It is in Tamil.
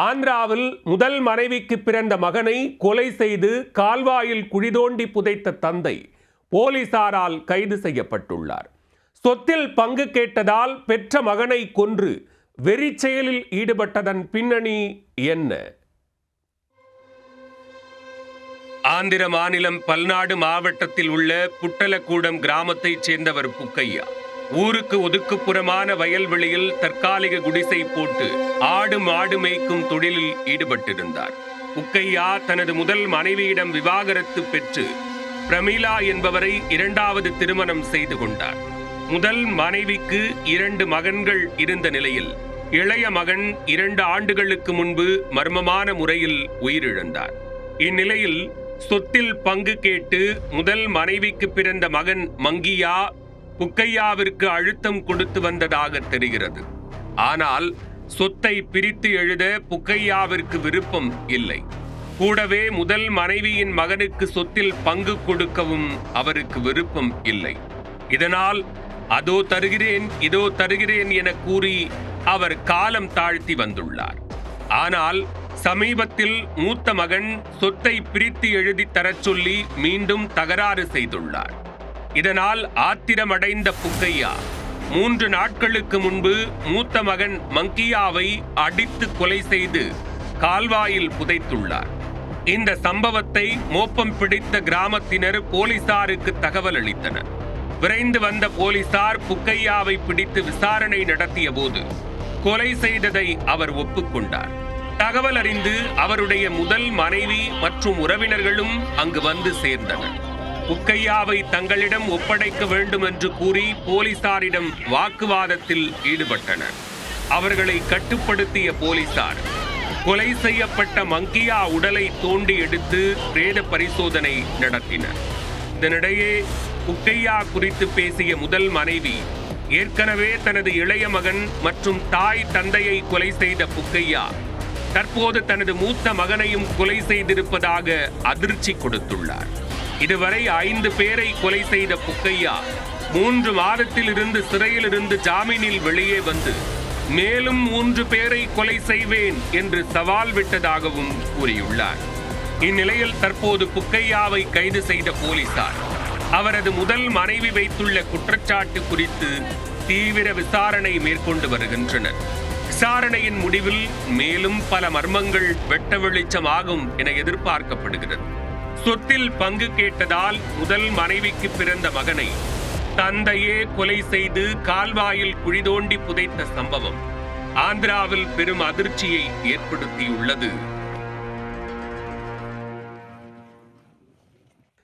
ஆந்திராவில் முதல் மனைவிக்கு பிறந்த மகனை கொலை செய்து கால்வாயில் குழிதோண்டி புதைத்த தந்தை போலீசாரால் கைது செய்யப்பட்டுள்ளார். சொத்தில் பங்கு கேட்டதால் பெற்ற மகனை கொன்று வெறி செயலில் ஈடுபட்டதன் பின்னணி என்ன? ஆந்திர மாநிலம் பல்நாடு மாவட்டத்தில் உள்ள புட்டலக்கூடம் கிராமத்தைச் சேர்ந்தவர் புக்கையா. ஊருக்கு ஒதுக்குப்புறமான வயல்வெளியில் தற்காலிக குடிசை போட்டு ஆடு மாடு மேய்க்கும் தொழிலில் ஈடுபட்டிருந்தார். புக்கையா தனது முதல் மனைவியிடம் விவாகரத்து பெற்று பிரமிளா என்பவரை இரண்டாவது திருமணம் செய்து கொண்டார். முதல் மனைவிக்கு 2 மகன்கள் இருந்த நிலையில் இளைய மகன் 2 ஆண்டுகளுக்கு முன்பு மர்மமான முறையில் உயிரிழந்தார். இந்நிலையில் சொத்தில் பங்கு கேட்டு முதல் மனைவிக்கு பிறந்த மகன் மங்கியா புக்கையாவிற்கு அழுத்தம் கொடுத்து வந்ததாக தெரிகிறது. ஆனால் சொத்தை பிரித்து எழுத புக்கையாவிற்கு விருப்பம் இல்லை. கூடவே முதல் மனைவியின் மகனுக்கு சொத்தில் பங்கு கொடுக்கவும் அவருக்கு விருப்பம் இல்லை. இதனால் அதோ தருகிறேன் இதோ தருகிறேன் என கூறி அவர் காலம் தாழ்த்தி வந்துள்ளார். ஆனால் சமீபத்தில் மூத்த மகன் சொத்தை பிரித்து எழுதி தரச் சொல்லி மீண்டும் தகராறு செய்துள்ளார். இதனால் ஆத்திரமடைந்த புக்கையா 3 நாட்களுக்கு முன்பு மூத்த மகன் மங்கியாவை அடித்து கொலை செய்து கால்வாயில் புதைத்துள்ளார். இந்த சம்பவத்தை மோப்பம் பிடித்த கிராமத்தினர் போலீசாருக்கு தகவல் அளித்தனர். விரைந்து வந்த போலீசார் புக்கையாவை பிடித்து விசாரணை நடத்திய போது கொலை செய்ததை அவர் ஒப்புக்கொண்டார். தகவல் அறிந்து அவருடைய முதல் மனைவி மற்றும் உறவினர்களும் அங்கு வந்து சேர்ந்தனர். புக்கையாவை தங்களிடம் ஒப்படைக்க வேண்டும் என்று கூறி போலீசாரிடம் வாக்குவாதத்தில் ஈடுபட்டனர். அவர்களை கட்டுப்படுத்திய போலீசார் கொலை செய்யப்பட்ட மங்கியா உடலை தோண்டி எடுத்து பிரேத பரிசோதனை நடத்தினர். இதனிடையே புக்கையா குறித்து பேசிய முதல் மனைவி ஏற்கனவே தனது இளைய மகன் மற்றும் தாய் தந்தையை கொலை செய்த புக்கையா தற்போது தனது மூத்த மகனையும் கொலை செய்திருப்பதாக அதிர்ச்சி கொடுத்துள்ளார். இதுவரை 5 பேரை கொலை செய்த புக்கையா 3 மாதத்தில் இருந்து சிறையிலிருந்து ஜாமீனில் வெளியே வந்து மேலும் 3 பேரை கொலை செய்வேன் என்று சவால் விட்டதாகவும் கூறியுள்ளார். இந்நிலையில் தற்போது புக்கையாவை கைது செய்த போலீசார் அவரது முதல் மனைவி வைத்துள்ள குற்றச்சாட்டு குறித்து தீவிர விசாரணை மேற்கொண்டு வருகின்றனர். விசாரணையின் முடிவில் மேலும் பல மர்மங்கள் வெட்ட வெளிச்சமாகும் என எதிர்பார்க்கப்படுகிறது. சொத்தில் பங்கு கேட்டதால் முதல் மனைவிக்கு பிறந்த மகனை தந்தையே கொலை செய்து கால்வாயில் குழிதோண்டி புதைத்த சம்பவம் ஆந்திராவில் பெரும் அதிர்ச்சியை ஏற்படுத்தியுள்ளது.